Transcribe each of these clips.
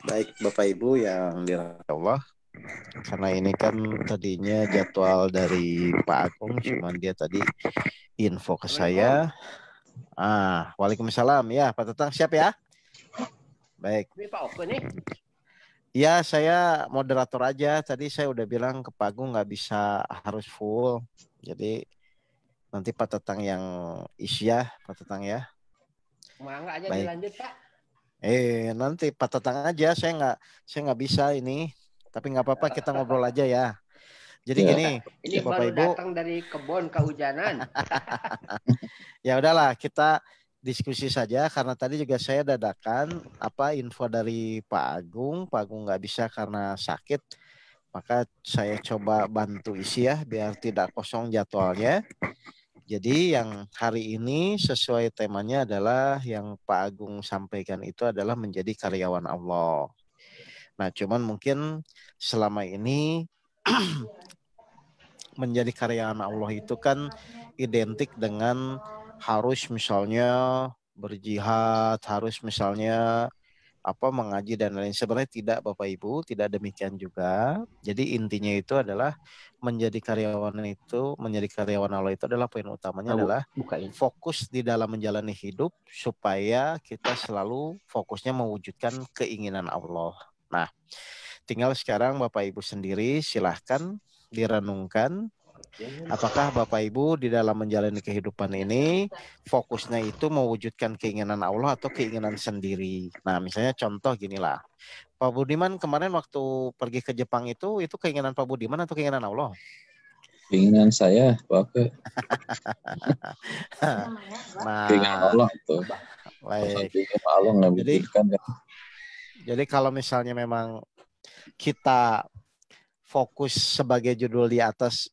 Baik Bapak Ibu yang dirahmati Allah, karena ini kan tadinya jadwal dari Pak Agung, cuman dia tadi info ke Assalamualaikum. saya. Waalaikumsalam ya Pak Tetang, siap ya? Baik. Ini Pak Oke nih. Ya, saya moderator aja. Tadi saya udah bilang ke Pak Agung nggak bisa harus full. Jadi nanti Pak Tetang yang isi ya, Pak Tetang ya. Mangga aja Baik. dilanjut Pak. Nanti Pak Tetang aja. Saya nggak bisa ini. Tapi nggak apa-apa, kita ngobrol aja ya. Jadi Ya. gini, Ini Bapak baru Ibu. datang dari kebun kehujanan. Ya udahlah, kita diskusi saja karena tadi juga saya dadakan info dari Pak Agung. Pak Agung nggak bisa karena sakit. Maka saya coba bantu isi ya biar tidak kosong jadwalnya. Jadi yang hari ini sesuai temanya adalah yang Pak Agung sampaikan itu adalah menjadi karyawan Allah. Nah, cuman mungkin selama ini menjadi karyawan Allah itu kan identik dengan harus misalnya berjihad, harus misalnya mengaji dan lain. Sebenarnya tidak Bapak Ibu, tidak demikian juga. Jadi intinya itu adalah menjadi karyawan Allah itu adalah poin utamanya adalah fokus di dalam menjalani hidup supaya kita selalu fokusnya mewujudkan keinginan Allah. Nah, tinggal sekarang Bapak Ibu sendiri silahkan direnungkan. Apakah Bapak Ibu di dalam menjalani kehidupan ini fokusnya itu mewujudkan keinginan Allah atau keinginan sendiri? Nah, misalnya contoh ginilah. Pak Budiman kemarin waktu pergi ke Jepang itu keinginan Pak Budiman atau keinginan Allah? Keinginan saya, Pak. Nah, keinginan Allah itu. baik. Keinginan Allah nggak mengizinkan kan. Jadi kalau misalnya memang kita fokus sebagai judul di atas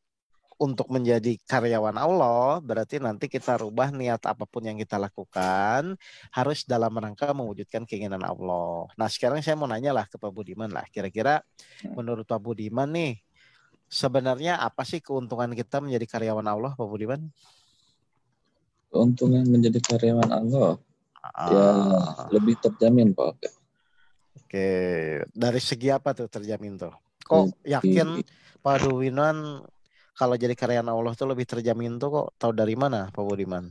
untuk menjadi karyawan Allah, berarti nanti kita rubah niat apapun yang kita lakukan harus dalam rangka mewujudkan keinginan Allah. Nah, sekarang saya mau nanya lah ke Pak Budiman lah, kira-kira menurut Pak Budiman nih, sebenarnya apa sih keuntungan kita menjadi karyawan Allah, Pak Budiman? Keuntungan menjadi karyawan Allah ya lebih terjamin, Pak. Oke, dari segi apa tuh terjamin tuh? Kok yakin Pak Budiman kalau jadi karyawan Allah tuh lebih terjamin tuh kok? Tahu dari mana Pak Budiman?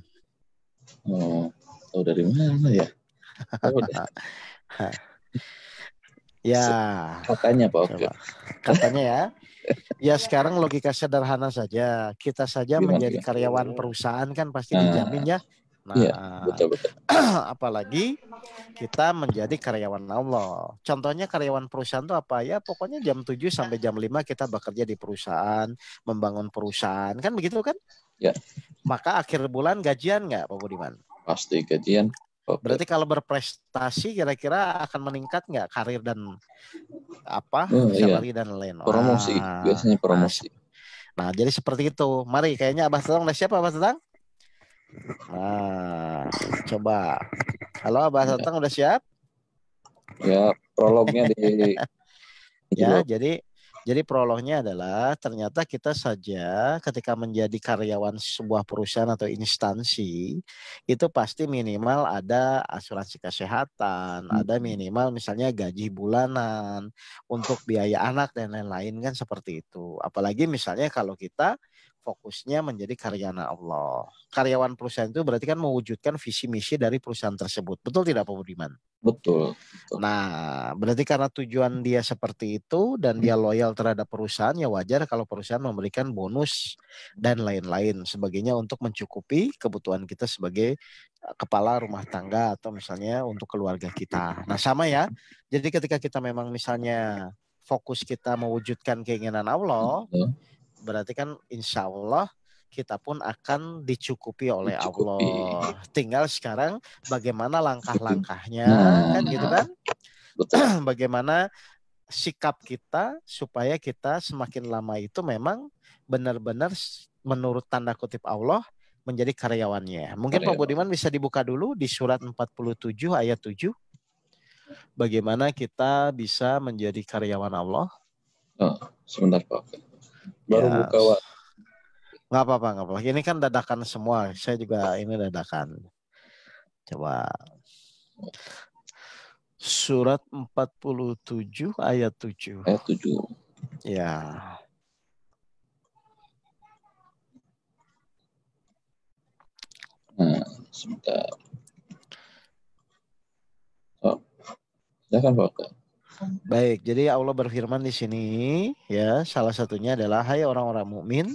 Oh, tahu dari mana ya? Ya, katanya Pak. Coba. Katanya ya. Ya sekarang logika sederhana saja. Kita saja menjadi karyawan perusahaan kan pasti dijamin ya. Nah, iya, betul. apalagi kita menjadi karyawan Allah. Contohnya karyawan perusahaan itu apa ya? Pokoknya jam 7 sampai jam 5 kita bekerja di perusahaan, membangun perusahaan. Kan begitu kan? Ya. Maka akhir bulan gajian nggak Pak Budiman? Pasti gajian. Berarti kalau berprestasi kira-kira akan meningkat nggak karir dan salary dan lain. Promosi, biasanya promosi. Nah, jadi seperti itu. Mari, kayaknya Abah Tetang udah siap Abah Tetang? Nah, coba. Halo Abah Tetang udah siap? Ya, prolognya di ya, jadi prolognya adalah ternyata kita saja ketika menjadi karyawan sebuah perusahaan atau instansi itu pasti minimal ada asuransi kesehatan, ada minimal misalnya gaji bulanan untuk biaya anak dan lain-lain kan seperti itu. Apalagi misalnya kalau kita fokusnya menjadi karyawan Allah. Karyawan perusahaan itu berarti kan mewujudkan visi misi dari perusahaan tersebut. Betul tidak Pak Budiman? Betul. Nah, berarti karena tujuan dia seperti itu dan dia loyal terhadap perusahaan, ya wajar kalau perusahaan memberikan bonus dan lain-lain sebagainya untuk mencukupi kebutuhan kita sebagai kepala rumah tangga atau misalnya untuk keluarga kita. Nah, sama ya. Jadi ketika kita memang misalnya fokus kita mewujudkan keinginan Allah, berarti kan insya Allah kita pun akan dicukupi oleh Allah. Tinggal sekarang bagaimana langkah-langkahnya, kan gitu kan? Bagaimana sikap kita supaya kita semakin lama itu memang benar-benar menurut tanda kutip Allah menjadi karyawannya. Mungkin Pak Budiman bisa dibuka dulu di surat 47 ayat 7. Bagaimana kita bisa menjadi karyawan Allah? Sebentar Pak. Baru buka Pak. Nggak apa-apa. Ini kan dadakan semua. Saya juga ini dadakan. Coba. Surat 47 ayat 7. Ayat 7. Ya. Nah, sebentar. Oh, silakan Pak. Baik, jadi Allah berfirman di sini ya, salah satunya adalah hai orang-orang mukmin,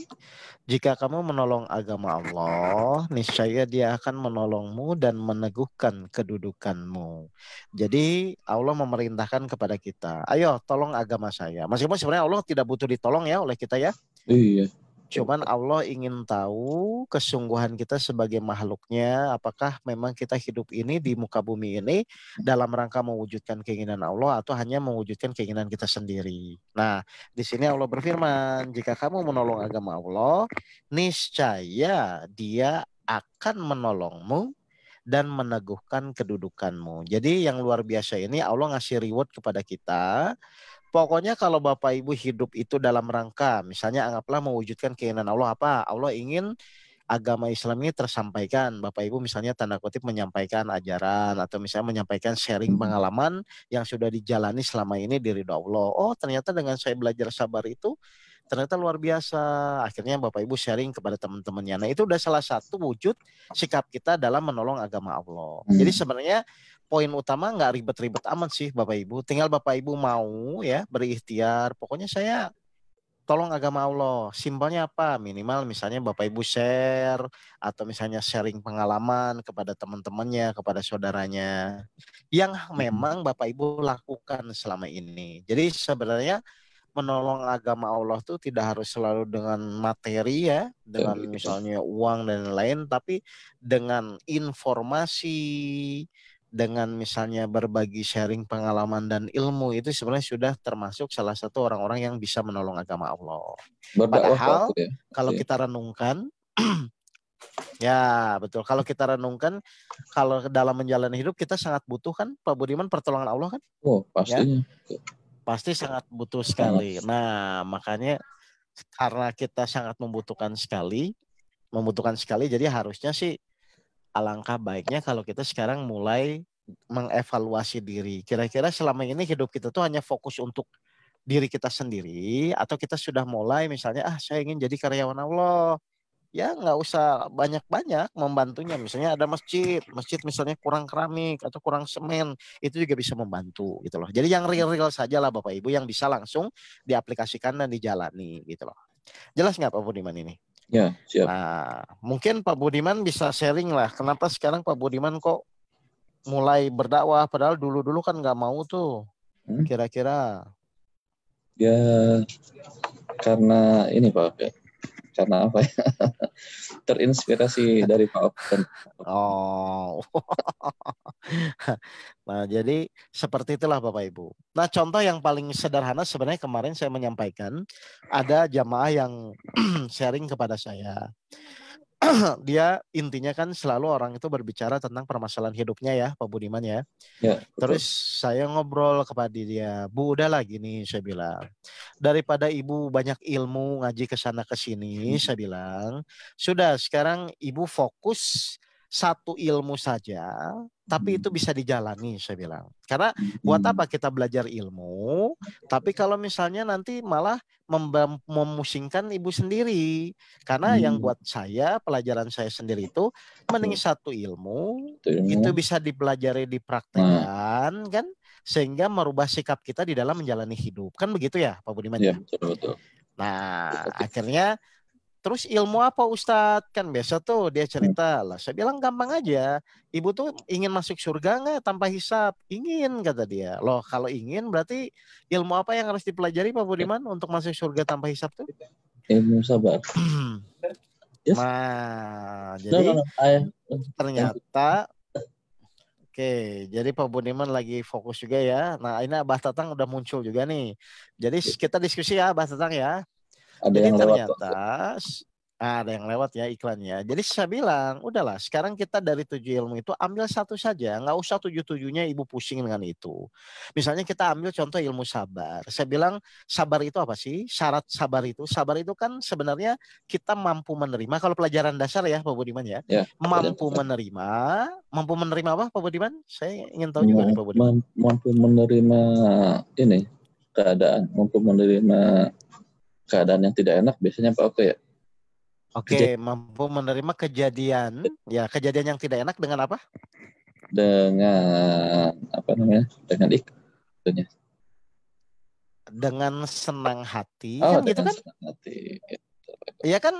jika kamu menolong agama Allah, niscaya Dia akan menolongmu dan meneguhkan kedudukanmu. Jadi Allah memerintahkan kepada kita, ayo tolong agama saya. Meskipun sebenarnya Allah tidak butuh ditolong ya oleh kita ya. Iya. Cuman Allah ingin tahu kesungguhan kita sebagai makhluknya, apakah memang kita hidup ini di muka bumi ini dalam rangka mewujudkan keinginan Allah atau hanya mewujudkan keinginan kita sendiri. Nah, di sini Allah berfirman, jika kamu menolong agama Allah, niscaya Dia akan menolongmu dan meneguhkan kedudukanmu. Jadi yang luar biasa ini Allah ngasih reward kepada kita. Pokoknya kalau Bapak Ibu hidup itu dalam rangka, misalnya anggaplah mewujudkan keinginan Allah apa? Allah ingin agama Islam ini tersampaikan. Bapak Ibu misalnya tanda kutip menyampaikan ajaran atau misalnya menyampaikan sharing pengalaman yang sudah dijalani selama ini di ridho Allah. Oh, ternyata dengan saya belajar sabar itu ternyata luar biasa. Akhirnya Bapak Ibu sharing kepada teman-temannya. Nah, itu udah salah satu wujud sikap kita dalam menolong agama Allah. Jadi sebenarnya poin utama nggak ribet-ribet amat sih Bapak Ibu. Tinggal Bapak Ibu mau ya berikhtiar. Pokoknya saya tolong agama Allah. Simpelnya apa? Minimal misalnya Bapak Ibu share atau misalnya sharing pengalaman kepada teman-temannya, kepada saudaranya yang memang Bapak Ibu lakukan selama ini. Jadi sebenarnya menolong agama Allah tuh tidak harus selalu dengan materi ya, dengan misalnya uang dan lain-lain, tapi dengan informasi, dengan misalnya berbagi sharing pengalaman dan ilmu itu sebenarnya sudah termasuk salah satu orang-orang yang bisa menolong agama Allah. Berdakwah Padahal ya. kalau kita renungkan, ya betul. Kalau kita renungkan, kalau dalam menjalani hidup kita sangat butuh kan, Pak Budiman, pertolongan Allah kan? Oh, pastinya. Ya? Pasti sangat butuh sekali. Nah, makanya karena kita sangat membutuhkan sekali, jadi harusnya sih alangkah baiknya kalau kita sekarang mulai mengevaluasi diri. Kira-kira selama ini hidup kita tuh hanya fokus untuk diri kita sendiri atau kita sudah mulai misalnya saya ingin jadi karyawan Allah. Ya nggak usah banyak-banyak membantunya. Misalnya ada masjid misalnya kurang keramik atau kurang semen, itu juga bisa membantu gitu loh. Jadi yang real-real saja lah Bapak Ibu yang bisa langsung diaplikasikan dan dijalani gitu loh. Jelas nggak Pak Budiman ini? Ya, siap. Nah, mungkin Pak Budiman bisa sharing lah. Kenapa sekarang Pak Budiman kok mulai berdakwah padahal dulu-dulu kan nggak mau tuh. Kira-kira? Ya, karena ini Pak. Karena apa ya? Terinspirasi dari Pak Oktan. Oh. Nah, jadi seperti itulah Bapak Ibu. Nah, contoh yang paling sederhana sebenarnya kemarin saya menyampaikan ada jamaah yang sharing kepada saya. Dia intinya kan selalu orang itu berbicara tentang permasalahan hidupnya ya, Pak Budiman ya. Ya, terus saya ngobrol kepada dia, Bu, udah lagi nih saya bilang. Daripada Ibu banyak ilmu ngaji ke sana ke sini, saya bilang, sudah sekarang Ibu fokus satu ilmu saja, tapi itu bisa dijalani, saya bilang. Karena buat apa kita belajar ilmu, tapi kalau misalnya nanti malah memusingkan Ibu sendiri. Karena yang buat saya, pelajaran saya sendiri itu, mending satu ilmu, itu bisa dipelajari, dipraktekkan, kan? Sehingga merubah sikap kita di dalam menjalani hidup. Kan begitu ya, Pak Budiman? Ya, betul. Nah, akhirnya terus ilmu apa Ustadz? Kan biasa tuh dia cerita lah. Saya bilang gampang aja. Ibu tuh ingin masuk surga nggak tanpa hisap? Ingin, kata dia. Loh, kalau ingin berarti ilmu apa yang harus dipelajari Pak Budiman untuk masuk surga tanpa hisap tuh? Ilmu sabar. Nah, jadi ternyata jadi Pak Budiman lagi fokus juga ya. Nah, ini Abah Tatang udah muncul juga nih. Jadi kita diskusi ya Abah Tatang ya. Ada Jadi yang ternyata Ada yang lewat ya iklannya. Jadi saya bilang, udahlah sekarang kita dari 7 ilmu itu ambil satu saja. Nggak usah 7-7-nya ibu pusing dengan itu. Misalnya kita ambil contoh ilmu sabar. Saya bilang sabar itu apa sih? Syarat sabar itu kan sebenarnya kita mampu menerima. Kalau pelajaran dasar ya Pak Budiman ya. Ya, Mampu menerima. Mampu menerima apa Pak Budiman? Saya ingin tahu juga nih Pak Budiman. Mampu menerima ini keadaan, mampu menerima keadaan yang tidak enak biasanya Pak Oke ya. Oke, mampu menerima kejadian, ya kejadian yang tidak enak dengan apa? Dengan apa namanya? Dengan ikhlasnya. Dengan senang hati, Oh, kan gitu kan? senang hati. Ya kan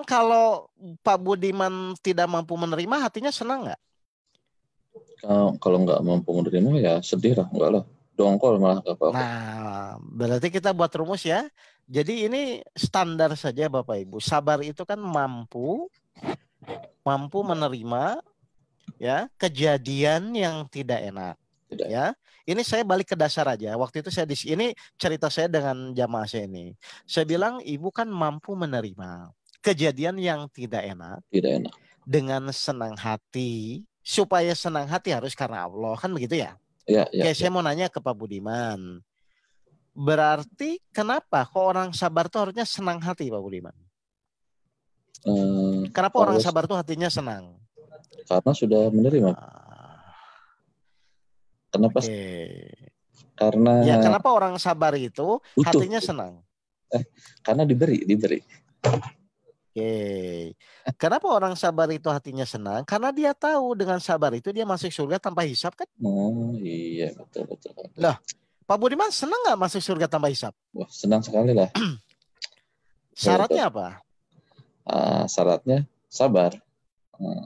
kalau Pak Budiman tidak mampu menerima, hatinya senang nggak? Kalau nggak mampu menerima ya sedih lah, enggak lah. Dongkol malah nggak apa-apa. Nah, berarti kita buat rumus ya. Jadi ini standar saja Bapak Ibu. Sabar itu kan mampu menerima ya kejadian yang tidak enak. Tidak. Ya, ini saya balik ke dasar aja. Waktu itu saya ini cerita saya dengan jamaah saya ini. Saya bilang ibu kan mampu menerima kejadian yang tidak enak. Tidak enak. Dengan senang hati. Supaya senang hati harus karena Allah, kan begitu ya? Ya, Oke, saya mau nanya ke Pak Budiman. Berarti kenapa kok orang sabar tuh harusnya senang hati Pak Budiman? Kenapa orang sabar tuh hatinya senang? Karena sudah menerima. Kenapa? Karena ya kenapa orang sabar itu hatinya senang? Karena diberi. Oke. Kenapa orang sabar itu hatinya senang? Karena dia tahu dengan sabar itu dia masuk surga tanpa hisab kan? Oh iya betul. Lah, Pak Budiman senang nggak masuk surga tanpa hisab? Wah senang sekali lah. Syaratnya apa? Syaratnya sabar.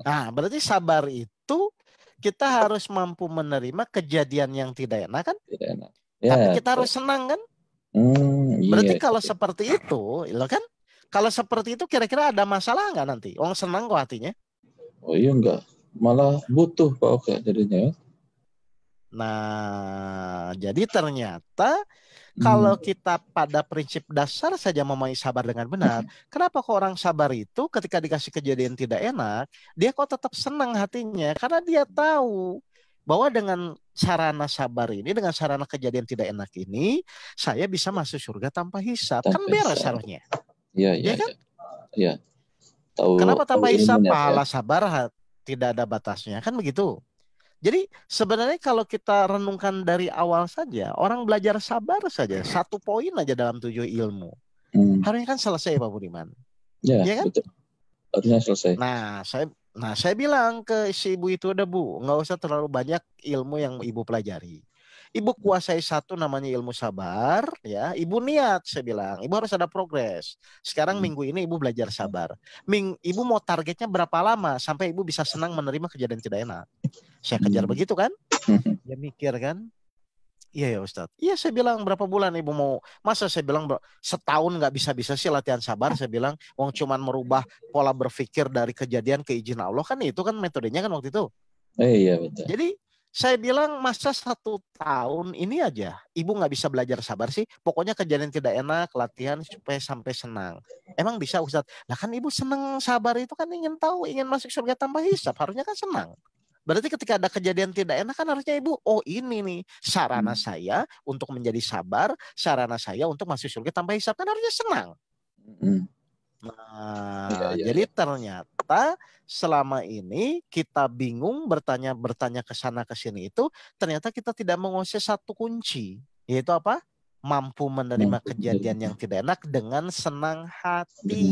Nah berarti sabar itu kita harus mampu menerima kejadian yang tidak enak kan? Tidak enak. Ya, tapi kita harus senang kan? Berarti kalau seperti itu, lo kan? Kalau seperti itu kira-kira ada masalah nggak nanti? Orang senang kok hatinya? Oh iya enggak, malah butuh Pak Oke jadinya. Nah, jadi ternyata kalau kita pada prinsip dasar saja memahami sabar dengan benar, kenapa kok orang sabar itu ketika dikasih kejadian tidak enak, dia kok tetap senang hatinya? Karena dia tahu bahwa dengan sarana sabar ini, dengan sarana kejadian tidak enak ini, saya bisa masuk surga tanpa hisab. Kan beres harusnya. Iya kan? Iya. Kenapa tanpa hisab? Pahala sabar tidak ada batasnya. Kan begitu. Jadi sebenarnya kalau kita renungkan dari awal saja, orang belajar sabar saja, 1 poin aja dalam 7 ilmu. Harusnya kan selesai Pak Budiman. Ya kan? Betul. Harusnya selesai. Nah, saya bilang ke si ibu itu, udah Bu, nggak usah terlalu banyak ilmu yang ibu pelajari. Ibu kuasai satu namanya ilmu sabar, ya. Ibu niat, saya bilang, ibu harus ada progres. Sekarang minggu ini ibu belajar sabar. Ibu mau targetnya berapa lama sampai ibu bisa senang menerima kejadian tidak enak? Saya kejar begitu kan? Dia mikir kan? Iya ya Ustadz. Iya saya bilang berapa bulan ibu mau? Masa saya bilang setahun nggak bisa sih latihan sabar? Saya bilang, wong cuman merubah pola berpikir dari kejadian ke izin Allah kan itu kan metodenya kan waktu itu. Iya betul. Jadi saya bilang masa 1 tahun ini aja ibu nggak bisa belajar sabar sih? Pokoknya kejadian tidak enak latihan supaya sampai senang. Emang bisa Ustadz? Nah kan ibu senang sabar itu kan ingin tahu, ingin masuk surga tanpa hisab, harusnya kan senang. Berarti ketika ada kejadian tidak enak kan harusnya ibu, oh ini nih sarana saya untuk menjadi sabar, sarana saya untuk masuk surga tanpa hisab, kan harusnya senang. Nah, jadi ternyata selama ini kita bingung bertanya ke sana ke sini itu ternyata kita tidak menguasai satu kunci, yaitu apa? Mampu menerima kejadian yang tidak enak dengan senang hati.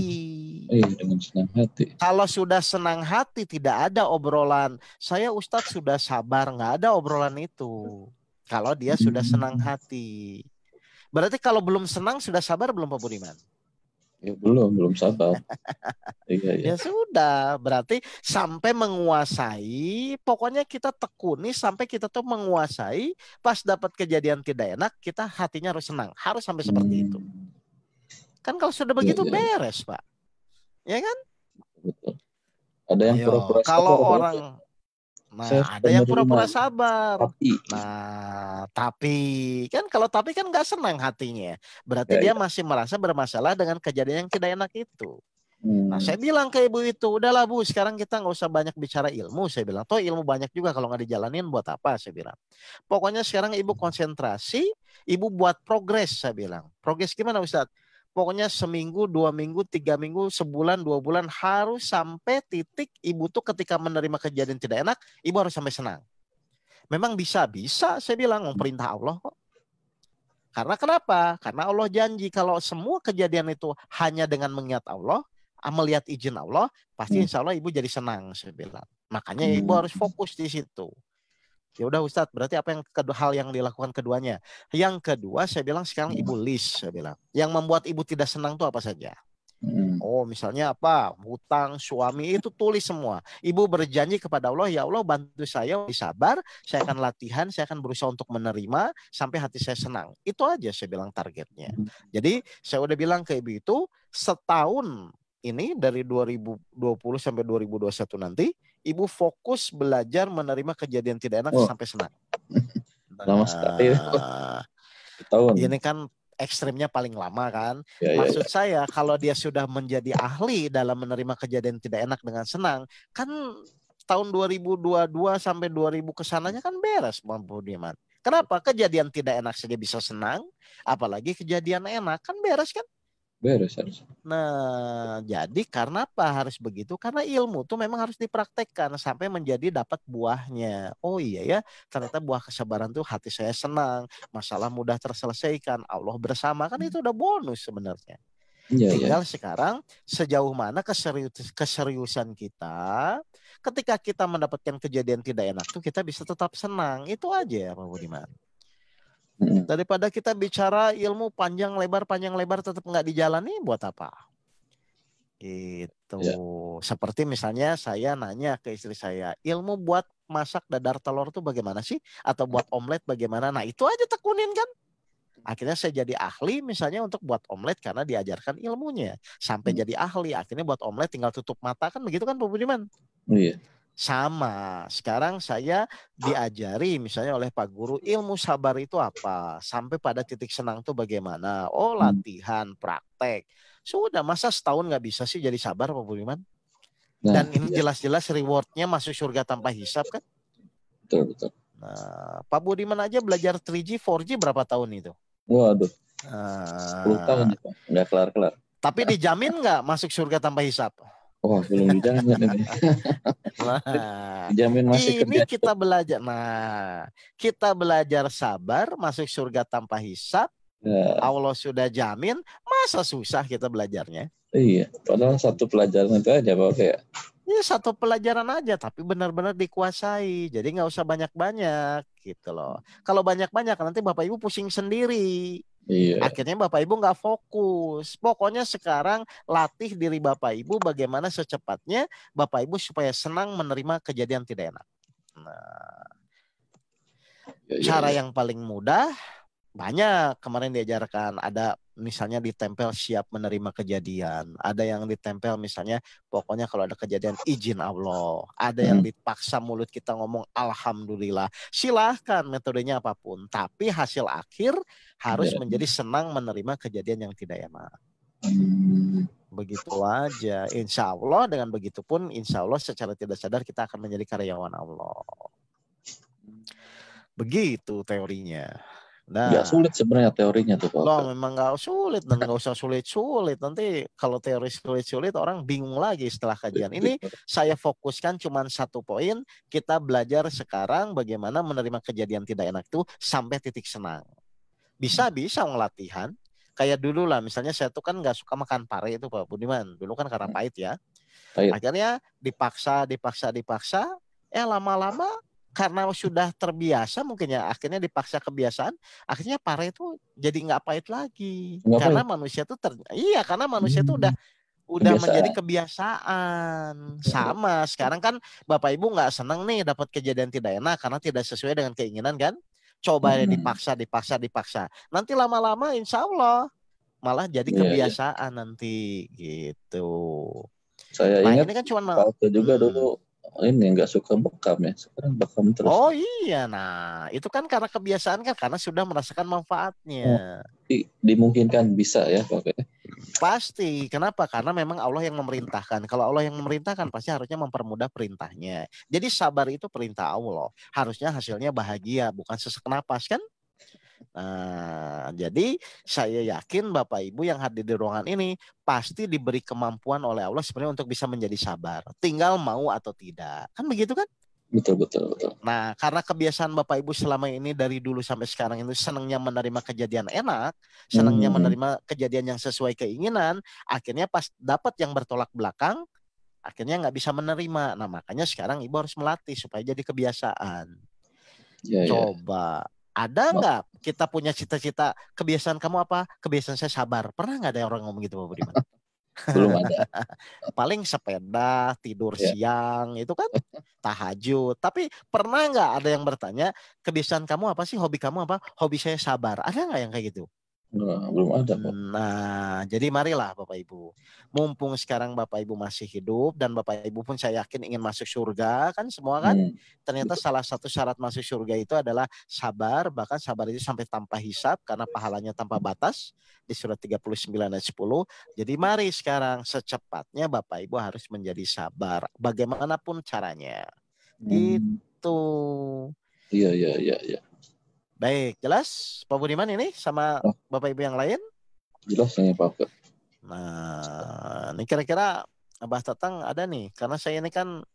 Dengan senang hati. Kalau sudah senang hati tidak ada obrolan. Saya Ustadz sudah sabar, nggak ada obrolan itu. Kalau dia sudah senang hati. Berarti kalau belum senang sudah sabar belum Pak Budiman? Ya, belum sabar. Ya sudah, berarti sampai menguasai, pokoknya kita tekuni sampai kita tuh menguasai, pas dapat kejadian tidak enak, kita hatinya harus senang, harus sampai seperti itu. Kan kalau sudah begitu beres Pak, ya kan? Betul. Ada yang pura-pura sabar. Kalau orang, ada yang pura-pura sabar. Tapi kan kalau tapi kan nggak senang hatinya, berarti dia masih merasa bermasalah dengan kejadian yang tidak enak itu. Nah, saya bilang ke ibu itu, udahlah Bu, sekarang kita nggak usah banyak bicara ilmu. Saya bilang, toh ilmu banyak juga kalau nggak dijalanin buat apa? Saya bilang. Pokoknya sekarang ibu konsentrasi, ibu buat progres. Saya bilang, progres gimana Ustadz? Pokoknya seminggu, 2 minggu, 3 minggu, sebulan, 2 bulan harus sampai titik ibu tuh ketika menerima kejadian tidak enak, ibu harus sampai senang. Memang bisa, saya bilang, perintah Allah kok. Karena kenapa? Karena Allah janji kalau semua kejadian itu hanya dengan mengingat Allah, melihat izin Allah, pasti insya Allah ibu jadi senang, saya bilang. Makanya ibu harus fokus di situ. Ya udah Ustadz, berarti apa yang hal yang dilakukan keduanya? Yang kedua, saya bilang sekarang ibu list, saya bilang. Yang membuat ibu tidak senang itu apa saja? Oh, misalnya apa? Hutang, suami, itu tulis semua. Ibu berjanji kepada Allah, ya Allah bantu saya sabar, saya akan latihan, saya akan berusaha untuk menerima sampai hati saya senang. Itu aja saya bilang targetnya. Jadi saya udah bilang ke ibu itu, setahun ini dari 2020 sampai 2021 nanti, ibu fokus belajar menerima kejadian tidak enak sampai senang. Lama sekali. Tahun. Ini kan ekstrimnya paling lama kan. Maksud saya kalau dia sudah menjadi ahli dalam menerima kejadian tidak enak dengan senang, kan tahun 2022 sampai 2000 kesananya kan beres, Bang Budiman. Kenapa? Kejadian tidak enak saja bisa senang, apalagi kejadian enak kan beres kan? Beres harus. Nah, jadi karena apa harus begitu? Karena ilmu tuh memang harus dipraktekkan sampai menjadi dapat buahnya. Oh iya ya, ternyata buah kesabaran tuh hati saya senang, masalah mudah terselesaikan, Allah bersama, kan itu udah bonus sebenarnya. Tinggal sekarang sejauh mana keseriusan kita ketika kita mendapatkan kejadian tidak enak tuh kita bisa tetap senang. Itu aja ya Pak Budiman. Daripada kita bicara ilmu panjang lebar tetap nggak dijalani, buat apa? Gitu. Seperti misalnya saya nanya ke istri saya, ilmu buat masak dadar telur tuh bagaimana sih? Atau buat omelet bagaimana? Nah itu aja tekunin kan. Akhirnya saya jadi ahli misalnya untuk buat omelet karena diajarkan ilmunya. Sampai jadi ahli, akhirnya buat omelet tinggal tutup mata kan, begitu kan Pak Budiman? Iya. Sama, sekarang saya diajari misalnya oleh Pak Guru ilmu sabar itu apa, sampai pada titik senang itu bagaimana. Oh latihan, praktek. Sudah, masa setahun nggak bisa sih jadi sabar Pak Budiman? Dan ini jelas-jelas rewardnya masuk surga tanpa hisap kan? Betul. Nah, Pak Budiman aja belajar 3G, 4G berapa tahun itu? Waduh, 10 tahun nggak kelar-kelar. Tapi dijamin nggak masuk surga tanpa hisap? Wah, belum dijamin ini. Dijamin masih ini kerja. Kita belajar. Nah, kita belajar sabar, masuk surga tanpa hisap. Allah sudah jamin, masa susah kita belajarnya? Iya, padahal satu pelajaran itu aja Pak ya. Ya satu pelajaran aja, tapi benar-benar dikuasai. Jadi nggak usah banyak-banyak gitu loh. Kalau banyak-banyak nanti Bapak Ibu pusing sendiri. Iya. Akhirnya Bapak Ibu nggak fokus. Pokoknya sekarang latih diri Bapak Ibu bagaimana secepatnya Bapak Ibu supaya senang menerima kejadian tidak enak. Nah, cara yang paling mudah banyak kemarin diajarkan. Ada misalnya ditempel siap menerima kejadian. Ada yang ditempel misalnya pokoknya kalau ada kejadian izin Allah. Ada yang dipaksa mulut kita ngomong alhamdulillah. Silahkan metodenya apapun. Tapi hasil akhir harus menjadi senang menerima kejadian yang tidak enak. Begitu aja. Insya Allah dengan begitu pun insya Allah secara tidak sadar kita akan menjadi karyawan Allah. Begitu teorinya. Nah, nggak sulit sebenarnya teorinya tuh Pak. Loh, memang nggak sulit dan nggak usah sulit-sulit. Nanti kalau teori sulit-sulit orang bingung lagi setelah kajian. Ini saya fokuskan cuma satu poin. Kita belajar sekarang bagaimana menerima kejadian tidak enak itu sampai titik senang. Bisa ngelatihan. Kayak dulu lah, misalnya saya tuh kan nggak suka makan pare itu Pak Budiman. Dulu kan karena pahit ya. Akhirnya dipaksa. Lama-lama karena sudah terbiasa mungkin ya, akhirnya dipaksa kebiasaan, akhirnya pare itu jadi nggak pahit lagi. Karena manusia itu karena manusia itu udah menjadi kebiasaan. Sama sekarang kan Bapak Ibu nggak senang nih dapat kejadian tidak enak karena tidak sesuai dengan keinginan kan? Coba dipaksa. Nanti lama-lama insya Allah malah jadi kebiasaan nanti gitu. Saya ingat ini kan cuma waktu juga dulu ini nggak suka bekam ya, sekarang bekam terus. Oh iya, nah itu kan karena kebiasaan kan, karena sudah merasakan manfaatnya. Dimungkinkan bisa ya Pak. Pasti. Kenapa? Karena memang Allah yang memerintahkan. Kalau Allah yang memerintahkan pasti harusnya mempermudah perintahnya. Jadi sabar itu perintah Allah. Harusnya hasilnya bahagia, bukan sesak napas kan? Nah, jadi saya yakin Bapak Ibu yang hadir di ruangan ini pasti diberi kemampuan oleh Allah sebenarnya untuk bisa menjadi sabar. Tinggal mau atau tidak. Kan begitu kan? Betul, betul, betul. Nah, karena kebiasaan Bapak Ibu selama ini dari dulu sampai sekarang itu senangnya menerima kejadian enak, senangnya menerima kejadian yang sesuai keinginan, akhirnya pas dapat yang bertolak belakang, akhirnya nggak bisa menerima. Nah, makanya sekarang Ibu harus melatih supaya jadi kebiasaan. Ya, ya. Coba, ada nggak kita punya cita-cita, kebiasaan kamu apa? Kebiasaan saya sabar. Pernah nggak ada orang ngomong gitu, Pak Budiman? Belum ada. Paling sepeda, tidur Ya. siang, itu kan tahajud. Tapi pernah nggak ada yang bertanya, kebiasaan kamu apa sih, hobi kamu apa? Hobi saya sabar. Ada nggak yang kayak gitu? Nah, belum ada, Pak. Nah, jadi marilah Bapak Ibu. Mumpung sekarang Bapak Ibu masih hidup dan Bapak Ibu pun saya yakin ingin masuk surga kan semua kan? Ternyata salah satu syarat masuk surga itu adalah sabar, bahkan sabar itu sampai tanpa hisab karena pahalanya tanpa batas di surat 39 ayat 10. Jadi mari sekarang secepatnya Bapak Ibu harus menjadi sabar bagaimanapun caranya. Gitu. Iya, iya, iya, iya. Baik, jelas Pak Budiman ini sama Bapak Ibu yang lain? Jelas nih Pak. Nah, ini kira-kira Abah Tatang ada nih, karena saya ini kan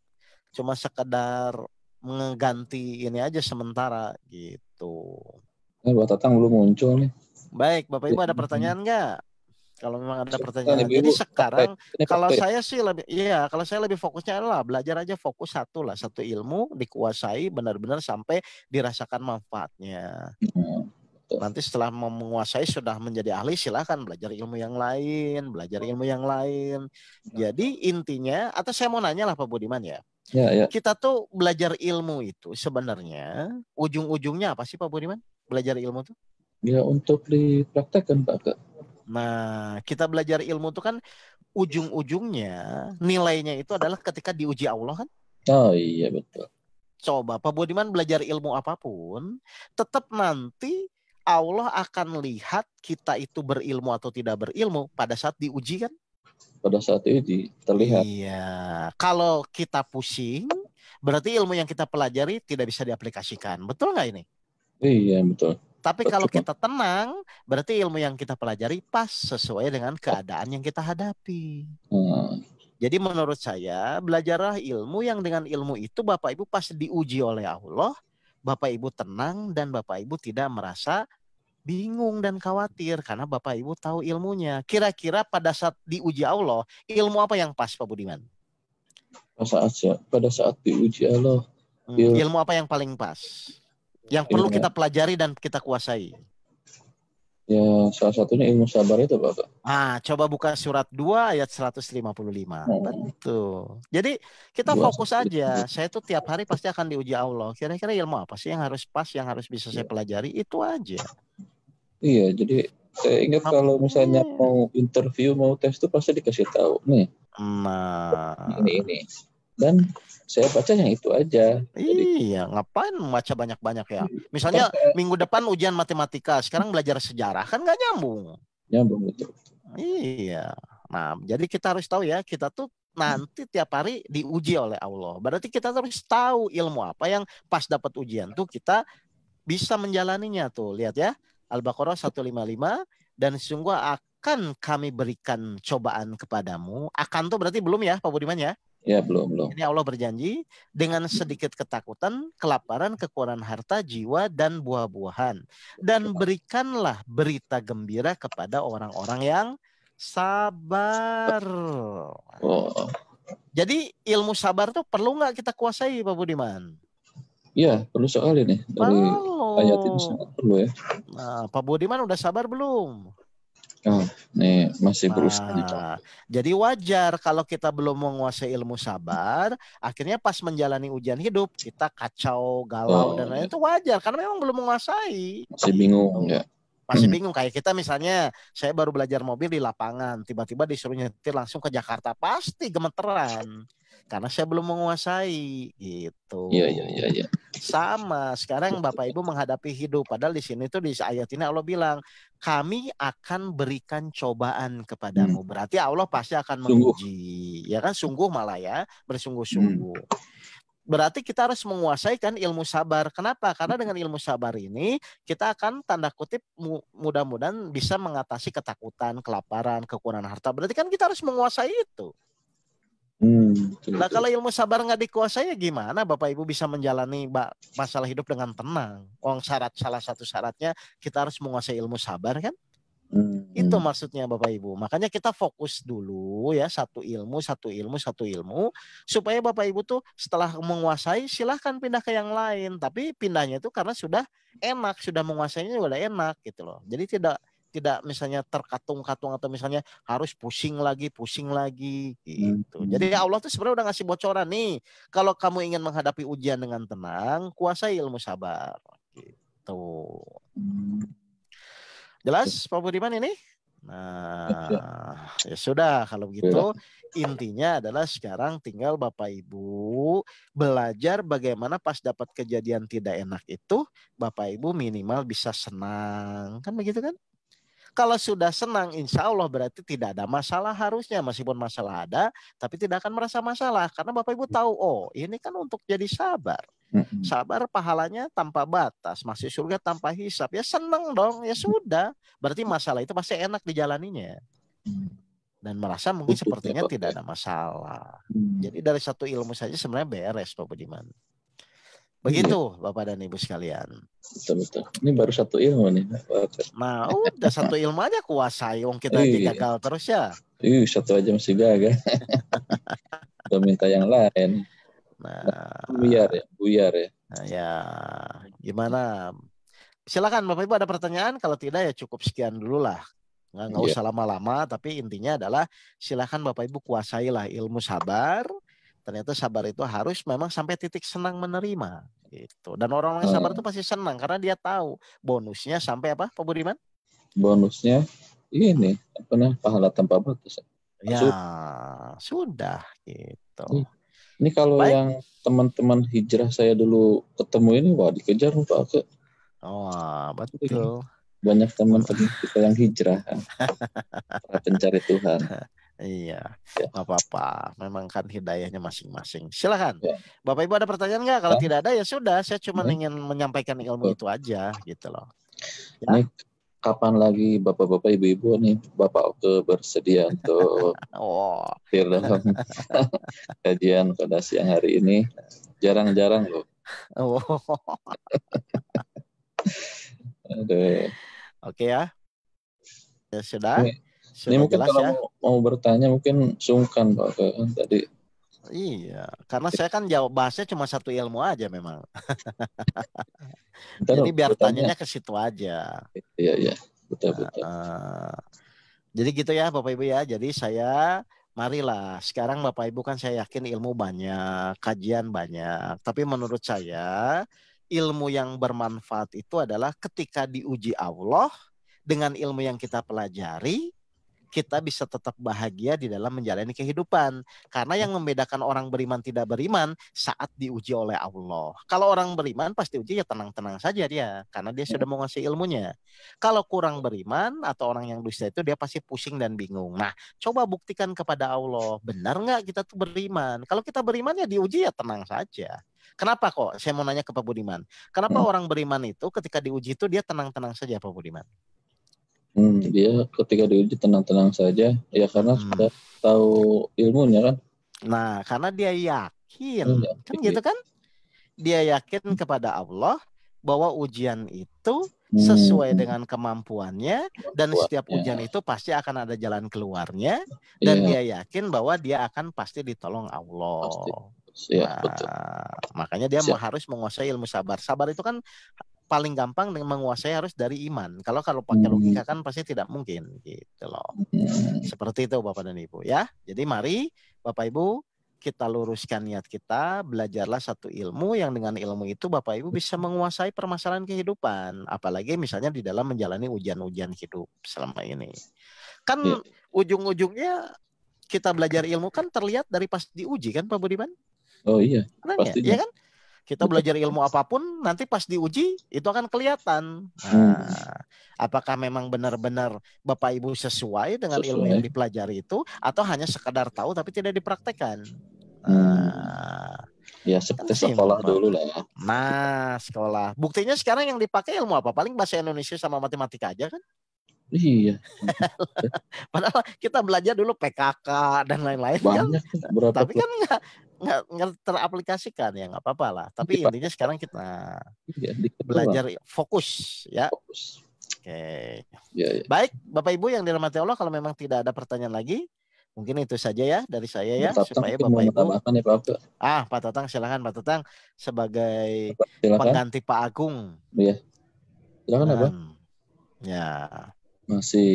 cuma sekedar mengganti ini aja sementara gitu. Abah Tatang belum muncul nih. Baik, Bapak Ibu ada pertanyaan nggak? Kalau memang ada pertanyaan. Jadi sekarang kalau saya sih lebih, iya, kalau saya lebih fokusnya adalah belajar aja, fokus satu ilmu dikuasai benar-benar sampai dirasakan manfaatnya. Nanti setelah menguasai sudah menjadi ahli, silahkan belajar ilmu yang lain, Jadi intinya, atau saya mau nanya lah Pak Budiman ya. Ya. Kita tuh belajar ilmu itu sebenarnya ujung-ujungnya apa sih Pak Budiman? Belajar ilmu tuh? Ya untuk dipraktekkan Pak. Nah, kita belajar ilmu itu kan ujung-ujungnya nilainya itu adalah ketika diuji Allah kan? Oh iya betul. Coba Pak Budiman belajar ilmu apapun, tetap nanti Allah akan lihat kita itu berilmu atau tidak berilmu pada saat diuji kan? Pada saat itu terlihat. Iya, kalau kita pusing, berarti ilmu yang kita pelajari tidak bisa diaplikasikan. Betul nggak ini? Iya betul. Tapi kalau kita tenang, berarti ilmu yang kita pelajari pas sesuai dengan keadaan yang kita hadapi. Jadi menurut saya, belajarlah ilmu yang dengan ilmu itu Bapak Ibu pas diuji oleh Allah, Bapak Ibu tenang dan Bapak Ibu tidak merasa bingung dan khawatir karena Bapak Ibu tahu ilmunya. Kira-kira pada saat diuji Allah, ilmu apa yang pas Pak Budiman? Pada saat diuji Allah. Ilmu apa yang paling pas? Yang perlu kita pelajari dan kita kuasai. Ya, salah satunya ilmu sabar itu, Pak. Coba buka surat 2 ayat 155. Betul. Jadi kita fokus aja. Saya tuh tiap hari pasti akan diuji Allah. Kira-kira ilmu apa sih yang harus pas, yang harus bisa saya pelajari? Itu aja. Iya, jadi saya ingat kalau misalnya mau interview, mau tes itu pasti dikasih tahu nih. Nah, ini. Dan saya baca yang itu aja. Iya, ngapain baca banyak-banyak ya? Misalnya minggu depan ujian matematika, sekarang belajar sejarah, kan nggak nyambung. Nyambung betul. Iya. Nah, jadi kita harus tahu ya, kita tuh nanti tiap hari diuji oleh Allah. Berarti kita harus tahu ilmu apa yang pas dapat ujian tuh kita bisa menjalaninya tuh. Lihat ya, Al-Baqarah 155, dan sungguh akan kami berikan cobaan kepadamu. Akan tuh berarti belum ya Pak Budiman ya? Ya, belum. Ini Allah berjanji dengan sedikit ketakutan, kelaparan, kekurangan harta, jiwa, dan buah-buahan. Dan berikanlah berita gembira kepada orang-orang yang sabar. Jadi ilmu sabar tuh perlu nggak kita kuasai Pak Budiman? Iya, perlu sekali nih. Dari ayat ini sangat perlu ya. Nah, Pak Budiman udah sabar belum? Nih masih berusaha. Jadi wajar kalau kita belum menguasai ilmu sabar, akhirnya pas menjalani ujian hidup kita kacau, galau dan lain-lain, itu wajar karena memang belum menguasai. Masih bingung ya. Masih bingung, kayak kita misalnya, saya baru belajar mobil di lapangan, tiba-tiba disuruh nyetir langsung ke Jakarta, pasti gemeteran karena saya belum menguasai gitu. Iya. Sama sekarang Bapak Ibu menghadapi hidup, padahal di sini tuh di ayat ini Allah bilang, kami akan berikan cobaan kepadamu. Berarti Allah pasti akan menguji, ya kan, sungguh malah ya, bersungguh-sungguh. Berarti kita harus menguasai kan ilmu sabar. Kenapa? Karena dengan ilmu sabar ini kita akan tanda kutip mudah-mudahan bisa mengatasi ketakutan, kelaparan, kekurangan harta. Berarti kan kita harus menguasai itu. Nah kalau ilmu sabar nggak dikuasai ya gimana Bapak Ibu bisa menjalani masalah hidup dengan tenang? Salah satu syaratnya kita harus menguasai ilmu sabar kan? Itu maksudnya Bapak Ibu. Makanya kita fokus dulu ya, satu ilmu supaya Bapak Ibu tuh setelah menguasai silahkan pindah ke yang lain. Tapi pindahnya itu karena sudah enak, sudah menguasainya udah enak gitu loh. Jadi tidak misalnya terkatung-katung atau misalnya harus pusing lagi gitu. Jadi Allah tuh sebenarnya udah ngasih bocoran nih. Kalau kamu ingin menghadapi ujian dengan tenang, kuasai ilmu sabar gitu. Jelas Pak Budiman ini? Nah, ya sudah kalau begitu intinya adalah sekarang tinggal Bapak Ibu belajar bagaimana pas dapat kejadian tidak enak itu Bapak Ibu minimal bisa senang. Kan begitu kan? Kalau sudah senang insya Allah berarti tidak ada masalah harusnya. Meskipun masalah ada tapi tidak akan merasa masalah. Karena Bapak Ibu tahu oh ini kan untuk jadi sabar. Sabar pahalanya tanpa batas, masih surga tanpa hisap. Ya seneng dong, ya sudah. Berarti masalah itu pasti enak dijalaninya. Dan merasa mungkin sepertinya tidak ada masalah. Jadi dari satu ilmu saja sebenarnya beres Pak Budiman. Begitu Bapak dan Ibu sekalian. Betul. Ini baru satu ilmu nih. Nah udah satu ilmu aja kuasai. Wong kita aja gagal terus ya. Satu aja masih gagal. Udah minta yang lain. Nah, buyar ya. Nah, ya, gimana? Silakan Bapak Ibu ada pertanyaan. Kalau tidak ya cukup sekian dulu lah. Nggak usah lama-lama. Tapi intinya adalah silakan Bapak Ibu kuasailah ilmu sabar. Ternyata sabar itu harus memang sampai titik senang menerima. Gitu. Dan orang-orang yang sabar itu pasti senang karena dia tahu bonusnya sampai apa Pak Budiman? Bonusnya ini pahala tanpa batas. Ya, sudah gitu. Ini kalau yang teman-teman hijrah saya dulu ketemu ini, wah dikejar Pak Ke. Oh, betul. Banyak teman-teman kita yang hijrah, para pencari Tuhan. Iya, nggak apa-apa. Memang kan hidayahnya masing-masing. Silakan. Bapak Ibu ada pertanyaan nggak? Kalau tidak ada ya sudah. Saya cuma ingin menyampaikan ilmu itu aja, gitu loh. Ya? Ini kapan lagi Bapak-bapak, Ibu-ibu nih, Bapak Oke bersedia untuk hadir dalam kajian pada siang hari ini? Jarang-jarang loh. Oke ya. Ya sudah. Ini mungkin kalau ya. mau bertanya mungkin sungkan Pak kan tadi. Iya, karena saya kan bahasnya cuma satu ilmu aja memang. Jadi biar tanyanya ke situ aja. Iya, betul. Jadi gitu ya Bapak Ibu ya. Jadi marilah sekarang Bapak Ibu kan saya yakin ilmu banyak, kajian banyak. Tapi menurut saya ilmu yang bermanfaat itu adalah ketika diuji Allah dengan ilmu yang kita pelajari. Kita bisa tetap bahagia di dalam menjalani kehidupan. Karena yang membedakan orang beriman tidak beriman saat diuji oleh Allah. Kalau orang beriman pasti uji ya tenang-tenang saja dia. Karena dia sudah menguasai ilmunya. Kalau kurang beriman atau orang yang dusta itu dia pasti pusing dan bingung. Nah coba buktikan kepada Allah. Benar nggak kita tuh beriman? Kalau kita beriman ya diuji ya tenang saja. Kenapa kok? Saya mau nanya ke Pak Budiman. Kenapa orang beriman itu ketika diuji itu dia tenang-tenang saja Pak Budiman? Dia ketika diuji tenang-tenang saja ya karena sudah tahu ilmunya kan. Nah karena dia yakin kan gitu kan, dia yakin kepada Allah bahwa ujian itu sesuai dengan kemampuannya dan setiap ujian itu pasti akan ada jalan keluarnya dan dia yakin bahwa dia akan pasti ditolong Allah. Betul. Makanya dia harus menguasai ilmu sabar. Sabar itu kan paling gampang dengan menguasai harus dari iman. Kalau pakai logika kan pasti tidak mungkin gitu loh. Seperti itu Bapak dan Ibu ya. Jadi mari Bapak Ibu kita luruskan niat kita, belajarlah satu ilmu yang dengan ilmu itu Bapak Ibu bisa menguasai permasalahan kehidupan. Apalagi misalnya di dalam menjalani ujian-ujian hidup selama ini. Kan ujung-ujungnya kita belajar ilmu kan terlihat dari pas diuji kan Pak Budiman? Oh iya, pastinya. Iya kan? Kita belajar ilmu apapun nanti pas diuji itu akan kelihatan. Nah, apakah memang benar-benar Bapak Ibu sesuai dengan ilmu yang dipelajari itu atau hanya sekedar tahu tapi tidak dipraktekkan? Ya seperti sekolah dulu lah. Nah, sekolah. Buktinya sekarang yang dipakai ilmu apa? Paling bahasa Indonesia sama matematika aja kan? Iya. Padahal kita belajar dulu PKK dan lain-lain kan. Tapi kan nggak teraplikasikan, ya nggak apa-apa lah. Tapi intinya sekarang kita belajar fokus ya. Oke. Baik, Bapak Ibu yang dirahmati Allah, kalau memang tidak ada pertanyaan lagi, mungkin itu saja ya dari saya ya, supaya Bapak Ibu. Ya, Pak Tatang silakan Pak Tatang sebagai pengganti Pak Agung. Iya. Silakan Pak. Ya. Masih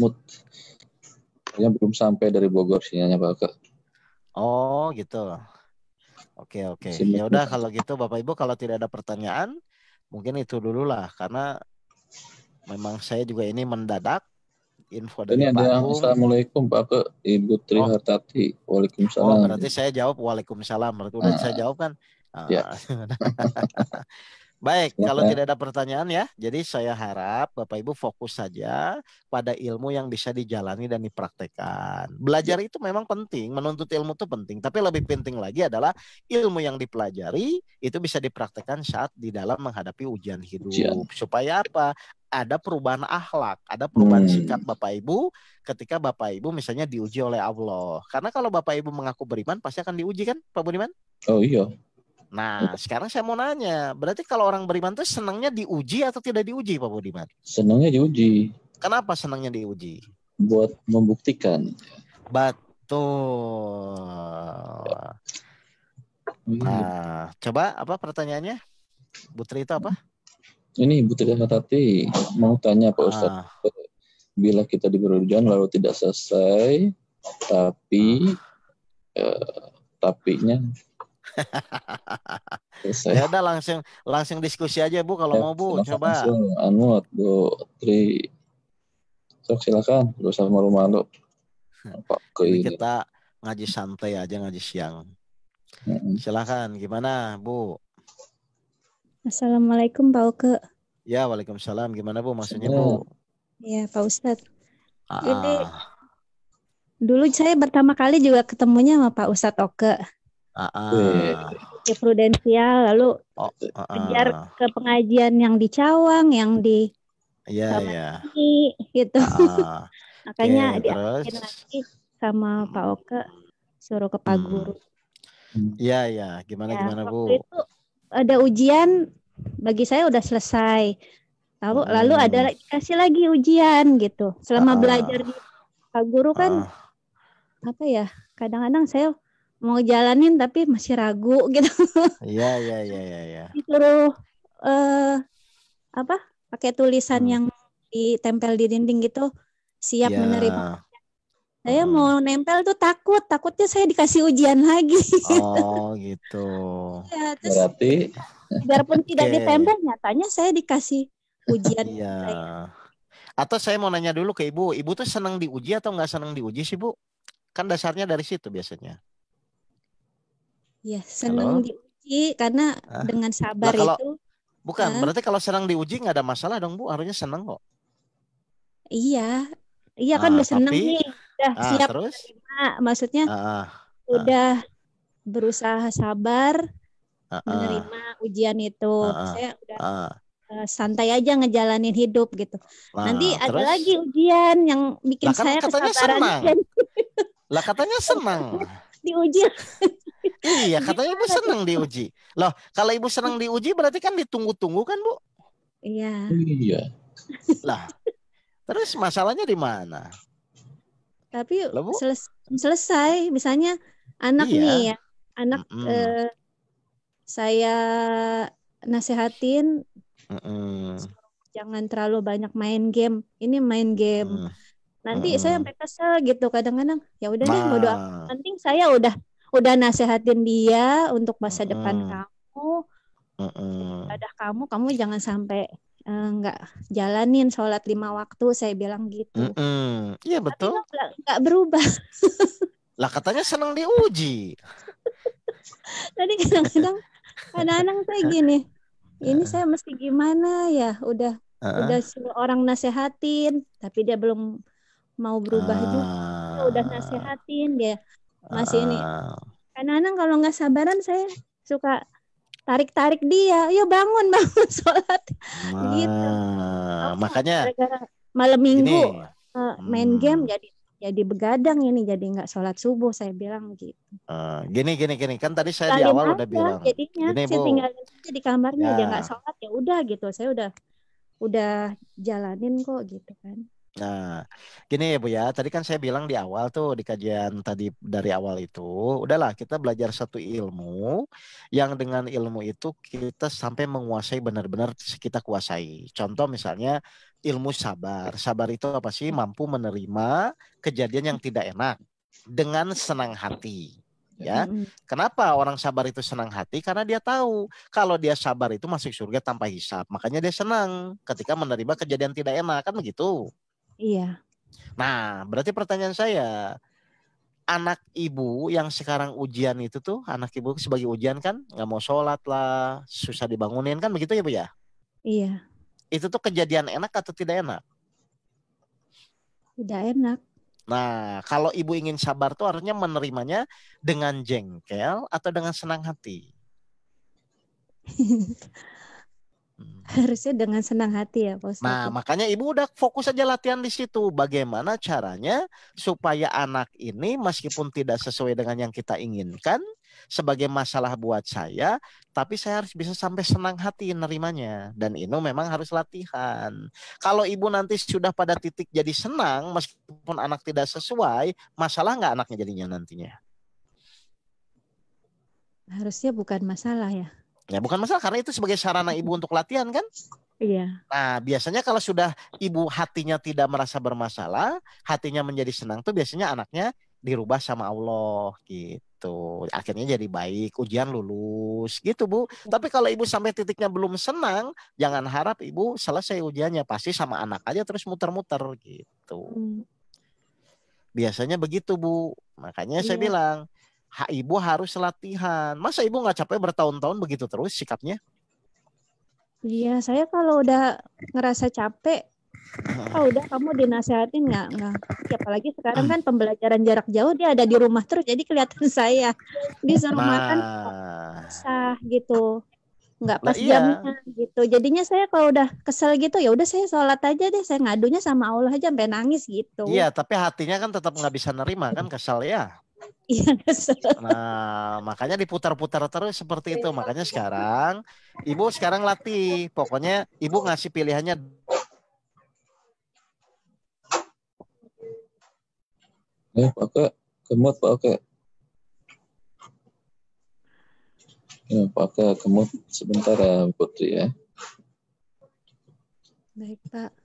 mood. Yang belum sampai dari Bogor sinyalnya Pak. Oh gitu. Oke. Ya udah kalau gitu Bapak Ibu, kalau tidak ada pertanyaan mungkin itu dulu lah, karena memang saya juga ini mendadak info dari Pak Agung. Assalamualaikum Pak Ibu Trihartati. Waalaikumsalam. Berarti saya jawab waalaikumsalam. Berarti udah saya jawab kan? Ya. Baik, kalau tidak ada pertanyaan ya, jadi saya harap Bapak Ibu fokus saja pada ilmu yang bisa dijalani dan dipraktekkan. Belajar itu memang penting, menuntut ilmu itu penting, tapi lebih penting lagi adalah ilmu yang dipelajari itu bisa dipraktekkan saat di dalam menghadapi ujian hidup. Supaya apa? Ada perubahan akhlak, ada perubahan sikap Bapak Ibu ketika Bapak Ibu misalnya diuji oleh Allah. Karena kalau Bapak Ibu mengaku beriman pasti akan diuji kan, Pak Budiman? Oh iya. Nah, sekarang saya mau nanya, berarti kalau orang beriman itu senangnya diuji atau tidak diuji, Pak Budiman? Senangnya diuji. Kenapa senangnya diuji? Buat membuktikan. Betul. Nah, coba apa pertanyaannya? Putri itu apa? Ini Bu Trihartati mau tanya Pak Ustadz. Bila kita diberi ujian lalu tidak selesai, tapi tapinya ya udah langsung diskusi aja Bu kalau mau Bu, coba. Anwar Bu Tri. Silakan, gak usah malu-malu. Ini kita ngaji santai aja, ngaji siang. Silakan, gimana Bu? Assalamualaikum Pak Oke. Ya, waalaikumsalam. Gimana Bu maksudnya Bu? Ya Pak Ustadz. Ini dulu saya pertama kali juga ketemunya sama Pak Ustadz Oke. Di Prudensial, lalu kejar ke pengajian yang di Cawang, yang di gitu. Makanya diajakin lagi sama Pak Oke, suruh ke Pak Guru. Iya. Gimana Bu? Waktu itu ada ujian, bagi saya udah selesai. Lalu ada dikasih lagi ujian gitu. Selama belajar di Pak Guru kan apa ya? Kadang-kadang saya mau jalanin tapi masih ragu gitu. Iya. Disuruh pakai tulisan yang ditempel di dinding gitu, siap menerima. Saya mau nempel tuh takutnya saya dikasih ujian lagi. Oh gitu. Ya, terus berarti biarpun tidak ditempel, nyatanya saya dikasih ujian. Iya. Atau saya mau nanya dulu ke Ibu tuh senang diuji atau nggak senang diuji sih Bu? Kan dasarnya dari situ biasanya. Ya, senang diuji karena dengan sabar itu. Bukan, berarti kalau senang diuji nggak ada masalah dong Bu, harusnya senang kok. Iya kan udah senang nih, udah siap terus? Menerima. Maksudnya udah berusaha sabar menerima ujian itu. Saya udah santai aja ngejalanin hidup gitu. Nanti ada lagi ujian yang bikin saya kesabaran. Lah katanya senang. Diuji. Iya, katanya Ibu senang diuji. Loh, kalau Ibu senang diuji berarti kan ditunggu-tunggu kan, Bu? Iya. Lah, terus masalahnya di mana? Tapi selesai, misalnya anak nih ya, anak saya nasehatin jangan terlalu banyak main game. Ini main game. Nanti saya sampai kesel gitu kadang-kadang. Ya udah deh, bodo amat. Penting saya udah udah nasehatin dia untuk masa depan kamu, ibadah kamu jangan sampai nggak jalanin sholat 5 waktu, saya bilang gitu. Iya betul. Tapi nggak berubah. Lah katanya senang diuji. Tadi kadang-kadang saya gini, ini saya mesti gimana ya? Udah orang nasehatin, tapi dia belum mau berubah juga. Udah nasehatin dia masih ini. Kadang-kadang kalau nggak sabaran saya suka tarik dia, yuk bangun sholat gitu. Makanya gara-gara malam minggu main game jadi begadang ini, jadi nggak sholat subuh, saya bilang gitu. Gini kan tadi saya di awal udah bilang. Jadinya gini, saya tinggalin aja di kamarnya, dia nggak sholat ya udah gitu, saya udah jalanin kok gitu kan. Nah, gini ya Bu ya, tadi kan saya bilang di awal tuh di kajian tadi dari awal itu, udahlah kita belajar satu ilmu yang dengan ilmu itu kita sampai menguasai benar-benar kita kuasai. Contoh misalnya ilmu sabar. Sabar itu apa sih? Mampu menerima kejadian yang tidak enak dengan senang hati. Ya, kenapa orang sabar itu senang hati? Karena dia tahu kalau dia sabar itu masuk surga tanpa hisab. Makanya dia senang ketika menerima kejadian tidak enak, kan begitu. Iya. Nah, berarti pertanyaan saya, anak ibu yang sekarang ujian itu tuh, anak ibu sebagai ujian kan, nggak mau sholat lah, susah dibangunin kan begitu ya Bu ya? Iya. Itu tuh kejadian enak atau tidak enak? Tidak enak. Nah, kalau ibu ingin sabar tuh harusnya menerimanya dengan jengkel atau dengan senang hati? Harusnya dengan senang hati ya Pak Ustadz. Nah, makanya ibu udah fokus aja latihan di situ. Bagaimana caranya supaya anak ini meskipun tidak sesuai dengan yang kita inginkan, sebagai masalah buat saya, tapi saya harus bisa sampai senang hati nerimanya. Dan itu memang harus latihan. Kalau ibu nanti sudah pada titik jadi senang, meskipun anak tidak sesuai, masalah nggak anaknya jadinya nantinya? Harusnya bukan masalah ya. Ya bukan masalah, karena itu sebagai sarana ibu untuk latihan kan? Iya. Nah biasanya kalau sudah ibu hatinya tidak merasa bermasalah, hatinya menjadi senang tuh biasanya anaknya dirubah sama Allah gitu. Akhirnya jadi baik, ujian lulus gitu Bu. Tapi kalau ibu sampai titiknya belum senang, jangan harap ibu selesai ujiannya. Pasti sama anak aja terus muter-muter gitu. Biasanya begitu Bu. Makanya saya bilang, ibu harus latihan. Masa ibu nggak capek bertahun-tahun begitu terus sikapnya? Iya, saya kalau udah ngerasa capek, udah kamu dinasehatin nggak? Apalagi sekarang kan pembelajaran jarak jauh, dia ada di rumah terus, jadi kelihatan saya disuruh makan sah gitu, nggak pas jamnya gitu. Jadinya saya kalau udah kesel gitu, ya udah saya sholat aja deh, saya ngadunya sama Allah aja sampai nangis gitu. Iya, tapi hatinya kan tetap nggak bisa nerima kan, kesel ya. Iya. Nah, makanya diputar-putar terus seperti itu. Makanya sekarang ibu latih. Pokoknya ibu ngasih pilihannya. Pakai kemut pakai. Ya, pakai kemut sebentar ya Putri ya. Baik Pak.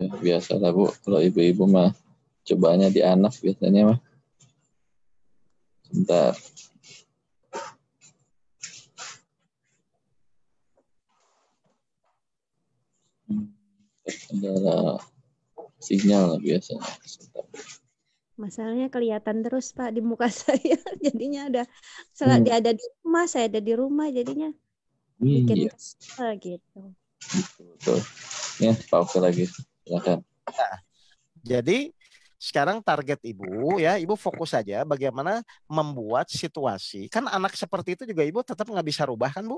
Ya, biasalah Bu, kalau ibu-ibu mah cobanya di anak biasanya mah. Sebentar. Kendala sinyal biasanya. Sebentar. Masalahnya kelihatan terus Pak di muka saya, jadinya dia ada di rumah, saya ada di rumah, jadinya bikin kesel gitu. Betul. Ya, Pak lagi. Silakan. Nah, jadi sekarang target ibu ya, ibu fokus saja bagaimana membuat situasi. Kan anak seperti itu juga ibu tetap nggak bisa rubah kan Bu?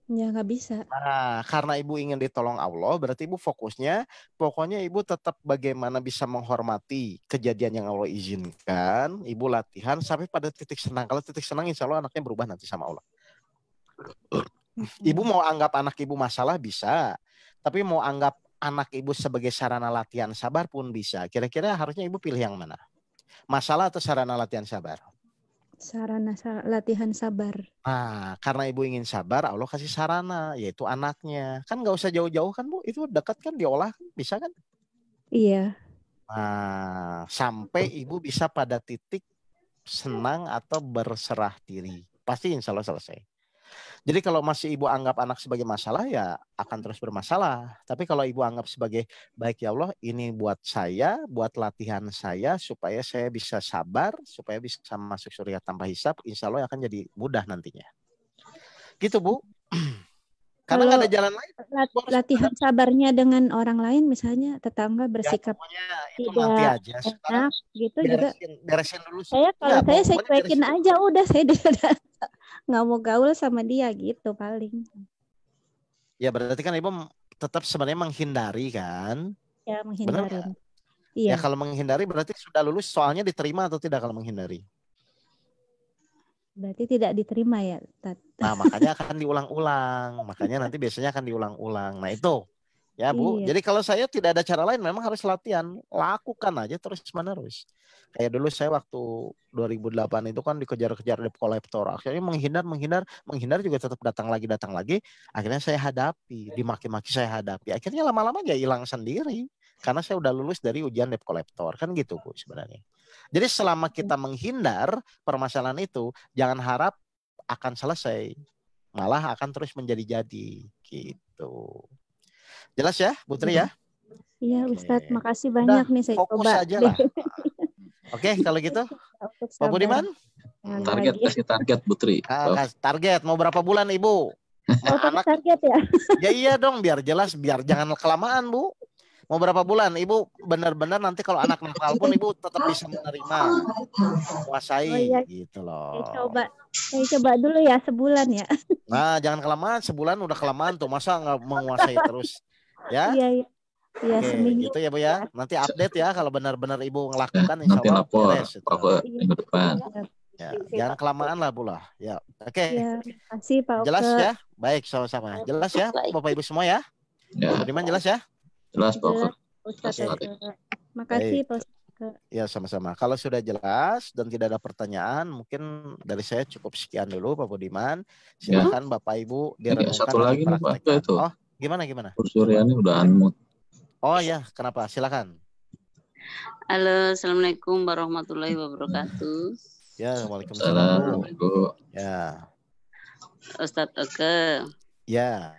Ya nggak bisa. Nah, karena ibu ingin ditolong Allah, berarti ibu fokusnya, pokoknya ibu tetap bagaimana bisa menghormati kejadian yang Allah izinkan. Ibu latihan sampai pada titik senang. Kalau titik senang, insya Allah anaknya berubah nanti sama Allah. Ibu mau anggap anak ibu masalah bisa, tapi mau anggap anak ibu sebagai sarana latihan sabar pun bisa. Kira-kira harusnya ibu pilih yang mana? Masalah atau sarana latihan sabar? Sarana latihan sabar. Nah, karena ibu ingin sabar, Allah kasih sarana, yaitu anaknya. Kan nggak usah jauh-jauh kan Bu, itu dekat kan, diolah kan, bisa kan? Iya. Nah, sampai ibu bisa pada titik senang atau berserah diri. Pasti insya Allah selesai. Jadi kalau masih ibu anggap anak sebagai masalah, ya akan terus bermasalah. Tapi kalau ibu anggap sebagai baik, ya Allah, ini buat saya, buat latihan saya, supaya saya bisa sabar, supaya bisa masuk surga tanpa hisab, insya Allah akan jadi mudah nantinya. Gitu, Bu. Karena nggak ada jalan lain. Latihan sabarnya dengan orang lain, misalnya tetangga bersikap itu nanti aja. Enak, gitu juga. Beresin dulu. Saya cuekin aja, udah saya nggak mau gaul sama dia gitu paling. Ya berarti kan ibu tetap sebenarnya menghindari kan? Ya menghindari. Iya. Ya kalau menghindari berarti sudah lulus, soalnya diterima atau tidak kalau menghindari? Berarti tidak diterima ya, Tat. Nah, makanya akan diulang-ulang. Makanya nanti biasanya akan diulang-ulang. Nah, itu. Ya, Bu. Iya. Jadi kalau saya tidak ada cara lain, memang harus latihan. Lakukan aja terus-menerus. Kayak dulu saya waktu 2008 itu kan dikejar-kejar debt collector. Akhirnya menghindar juga tetap datang lagi. Akhirnya saya hadapi. Dimaki-maki saya hadapi. Akhirnya lama-lama aja hilang sendiri. Karena saya udah lulus dari ujian debt collector. Kan gitu, Bu, sebenarnya. Jadi selama kita menghindar permasalahan itu, jangan harap akan selesai. Malah akan terus menjadi-jadi. Gitu. Jelas ya, Bu Tri ya? Iya, Ustadz. Makasih banyak nih, saya fokus coba. Aja lah. Oke, kalau gitu. Pak Budiman? Kasih target, Bu Tri. Target, mau berapa bulan, Ibu? Anak target ya? Ya iya dong, biar jelas, biar jangan kelamaan, Bu. Mau berapa bulan? Ibu benar-benar nanti kalau anak nakal pun Ibu tetap bisa menerima. Kuasai gitu loh. Saya coba dulu ya, sebulan ya. Nah, jangan kelamaan, sebulan udah kelamaan tuh. Masa nggak menguasai terus? Ya? Iya. Iya, seminggu. Gitu ya, Bu ya. Nanti update ya kalau benar-benar Ibu ngelakukan, insya Allah beres. Minggu depan. Ya, jangan kelamaan lah, Bu lah. Ya, oke. Ya, makasih Pak Oke. Jelas ya? Baik, sama-sama. Jelas ya, Bapak Ibu semua ya? Pak Budiman jelas ya? Jelas, Pak. Makasih, Pak. Ya, sama-sama. Kalau sudah jelas dan tidak ada pertanyaan, mungkin dari saya cukup sekian dulu, Pak Budiman. Silakan ya. Bapak Ibu direnungkan. Satu lagi nih, Pak. Itu. Oh, gimana? Bu Suryani udah unmute. Oh ya, kenapa? Silakan. Halo, assalamualaikum warahmatullahi wabarakatuh. Ya, waalaikumsalam. Ya. Ustadz Oke. Ya.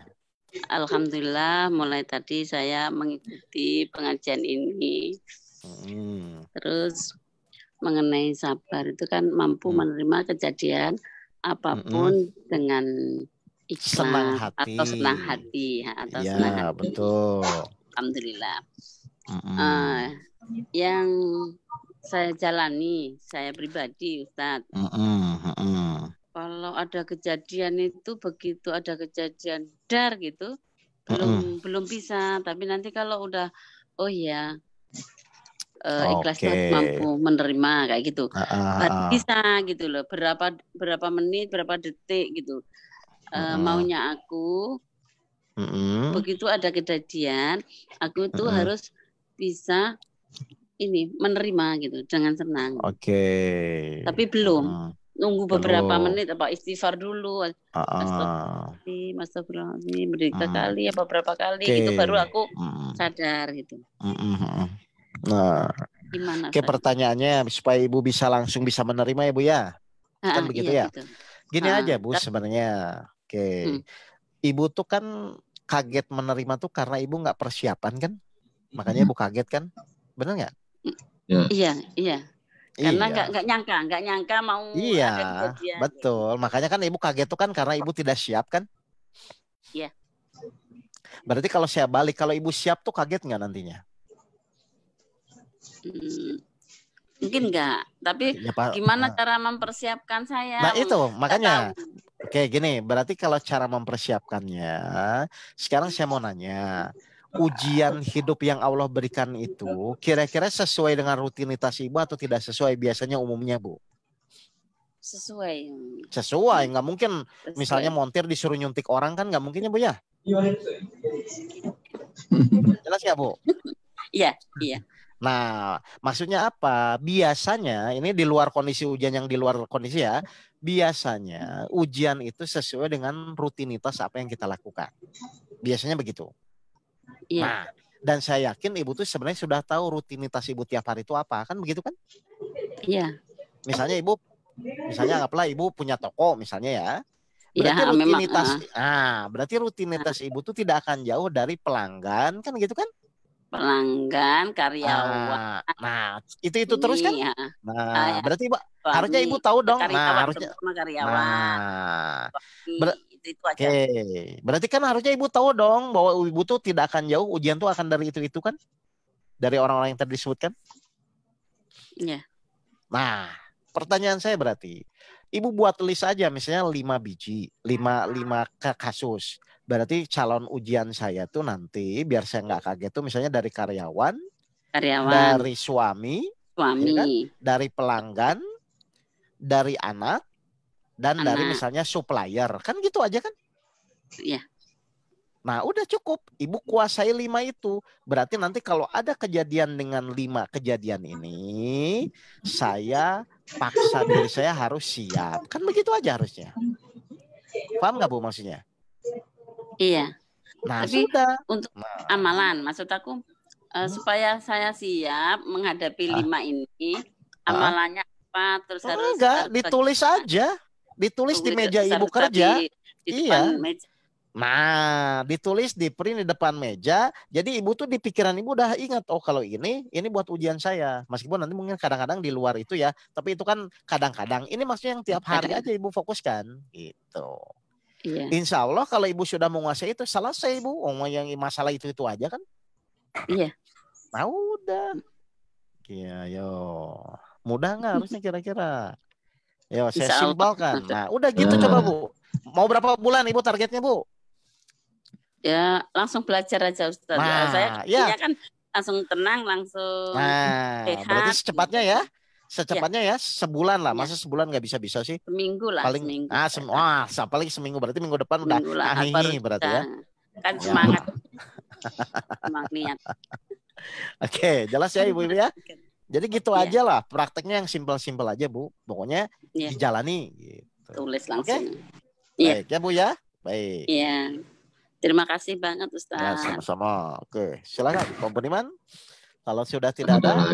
Alhamdulillah mulai tadi saya mengikuti pengajian ini. Terus mengenai sabar itu kan mampu menerima kejadian apapun dengan ikhlas atau senang hati. Ya, betul. Alhamdulillah. Yang saya jalani, saya pribadi Ustadz. Kalau ada kejadian itu begitu ada kejadian dar gitu, belum bisa. Tapi nanti kalau udah ikhlas mampu menerima kayak gitu, bisa gitu loh. Berapa menit, berapa detik gitu. Maunya aku begitu ada kejadian, aku tuh harus bisa menerima gitu dengan senang. Tapi belum. Nunggu beberapa menit apa istighfar dulu. Astagfirullahaladzim, berita kali apa berapa kali gitu baru aku sadar gitu. Nah, gimana? Pertanyaannya supaya Ibu bisa langsung bisa menerima ya Bu ya. Kan begitu ya. Gitu. Gini aja Bu sebenarnya. Ibu tuh kan kaget menerima tuh karena Ibu nggak persiapan kan? Makanya Ibu kaget kan? Benar nggak? Iya. Karena nggak nyangka mau ada kejadian. Betul. Makanya kan Ibu kaget tuh kan karena Ibu tidak siap kan? Iya. Berarti kalau saya balik, kalau Ibu siap tuh kaget nggak nantinya? Mungkin nggak. Tapi ya, gimana cara mempersiapkan saya? Nah itu makanya. Oke gini, berarti kalau cara mempersiapkannya, sekarang saya mau nanya. Ujian hidup yang Allah berikan itu kira-kira sesuai dengan rutinitas Ibu atau tidak sesuai biasanya umumnya Bu? Sesuai, nggak mungkin misalnya montir disuruh nyuntik orang kan nggak mungkin ya Bu ya? Jelas ya Bu? Iya. Nah maksudnya apa? Biasanya ini di luar kondisi ujian yang di luar kondisi ya. Biasanya ujian itu sesuai dengan rutinitas apa yang kita lakukan. Biasanya begitu. Iya. Nah, Dan saya yakin ibu tuh sebenarnya sudah tahu rutinitas ibu tiap hari itu apa, kan begitu kan? Iya. Misalnya anggaplah ibu punya toko misalnya ya. Berarti rutinitas, berarti rutinitas ibu tuh tidak akan jauh dari pelanggan, kan gitu kan? Pelanggan, karyawan. Nah, itu terus kan? Ya. Nah, berarti harusnya ibu tahu dong. Nah, harusnya sama karyawan. Itu aja. Oke. Berarti kan harusnya ibu tahu dong bahwa ibu tuh tidak akan jauh, ujian tuh akan dari itu kan? Dari orang-orang yang tadi disebutkan? Iya. Nah, pertanyaan saya berarti, ibu buat list aja misalnya 5 biji, 5 kasus. Berarti calon ujian saya tuh nanti biar saya nggak kaget tuh misalnya dari karyawan, dari suami, ya kan? Dari pelanggan, dari anak, dan dari misalnya supplier, kan gitu aja kan? Iya. Nah udah cukup, ibu kuasai 5 itu. Berarti nanti kalau ada kejadian dengan 5 kejadian ini, saya paksa diri saya harus siap. Kan begitu aja harusnya. Paham nggak Bu maksudnya? Iya. Nah tapi sudah. Untuk amalan, maksud aku supaya saya siap menghadapi 5 ini, amalannya apa? Terus harus ditulis aja. Ditulis di meja ibu kerja. Di depan meja. Nah, ditulis di print di depan meja. Jadi ibu tuh di pikiran ibu udah ingat, oh kalau ini buat ujian saya. Meskipun nanti mungkin kadang-kadang di luar itu ya, tapi itu kan kadang-kadang. Ini maksudnya yang tiap hari aja ibu fokuskan gitu. Iya. Insya Allah kalau ibu sudah menguasai itu, selesai ibu. Yang masalah itu aja kan? Iya. Nah udah. Iya, yo. Mudah nggak harusnya kira-kira? Yo, saya simpelkan. Nah, udah gitu coba Bu. Mau berapa bulan Ibu targetnya Bu? Ya, langsung belajar aja Ustaz. Nah, saya kan langsung tenang, langsung sehat. Berarti secepatnya ya. Secepatnya ya, sebulan lah. Masa sebulan nggak bisa sih? Seminggu lah. Paling, seminggu. Apalagi seminggu. Berarti minggu depan udah ahihi berarti ya. Kan semangat. Semangat niat. Oke, jelas ya Ibu ya. Jadi gitu aja lah, prakteknya yang simpel-simpel aja Bu. Pokoknya dijalani. Gitu. Tulis langsung. Baik ya Bu ya. Baik. Iya. Terima kasih banget Ustaz. Ya, sama-sama. Oke, silakan Pak Budiman. Kalau sudah tidak ada,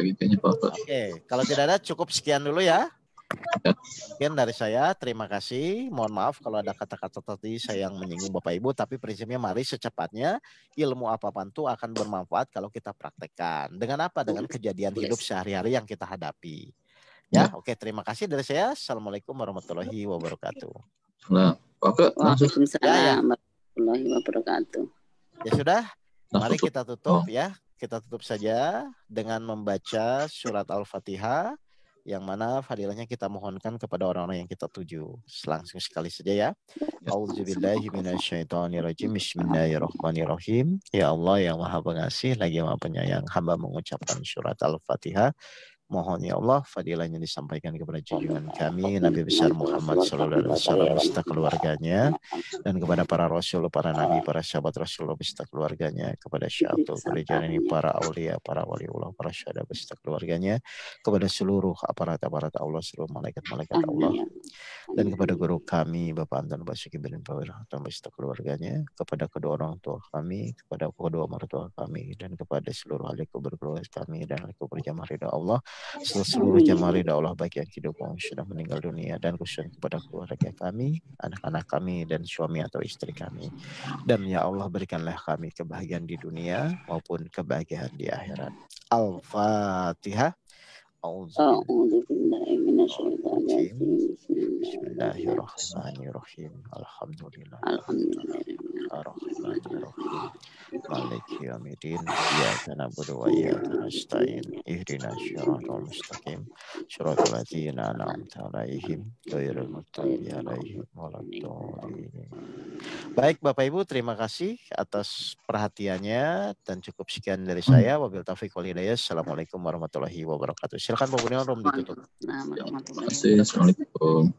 kalau tidak ada cukup sekian dulu ya. Sekian dari saya, terima kasih. Mohon maaf kalau ada kata-kata tadi saya yang menyinggung Bapak Ibu, tapi prinsipnya mari secepatnya ilmu apapun itu akan bermanfaat kalau kita praktekkan. Dengan apa? Dengan kejadian hidup sehari-hari yang kita hadapi. Ya, oke, terima kasih dari saya. Assalamualaikum warahmatullahi wabarakatuh. Nah, Waalaikumsalam warahmatullahi wabarakatuh. Ya sudah, mari kita tutup ya. Kita tutup saja dengan membaca surat Al-Fatihah, yang mana fadilahnya kita mohonkan kepada orang-orang yang kita tuju. Langsung sekali saja ya. A'udzubillahi minasyaitonirrajim. Bismillahirrahmanirrahim. Ya Allah yang Maha Pengasih lagi Maha Penyayang, hamba mengucapkan surat Al-Fatihah. Mohon ya Allah fadilahnya disampaikan kepada junjungan kami Nabi besar Muhammad sallallahu alaihi wasallam beserta keluarganya, dan kepada para rasul, para nabi, para sahabat Rasulullah beserta keluarganya, kepada syaikhul ini para aulia, para waliullah, para syuhada beserta keluarganya, kepada seluruh aparat-aparat Allah, seluruh malaikat-malaikat Allah, dan kepada guru kami Bapak Anton Basuki bin Pawir beserta keluarganya, kepada kedua orang tua kami, kepada kedua mertua kami, dan kepada seluruh ahli kubur keluarga kami dan ahli kubur jamaah ridha Allah, seluruh jamaah ridha Allah bagi yang hidup maupun sudah meninggal dunia, dan khususnya kepada keluarga kami, anak-anak kami dan suami atau istri kami. Dan ya Allah berikanlah kami kebahagiaan di dunia maupun kebahagiaan di akhirat. Al-Fatihah. Bismillahirrahmanirrahim. Alhamdulillah. Ar-Rahmanir-Rahim. Maliki yaumiddin. Iyyaka na'budu wa iyyaka nasta'in. Ihdinas siratal mustaqim. Shiratal ladzina an'amta 'alaihim ghairil maghdubi 'alaihim waladdallin. Baik Bapak Ibu, terima kasih atas perhatiannya dan cukup sekian dari saya. Wabillahi taufiq wal hidayah. Assalamualaikum warahmatullahi wabarakatuh. Silakan Pak Budiman, room ditutup. Terima kasih. Assalamualaikum.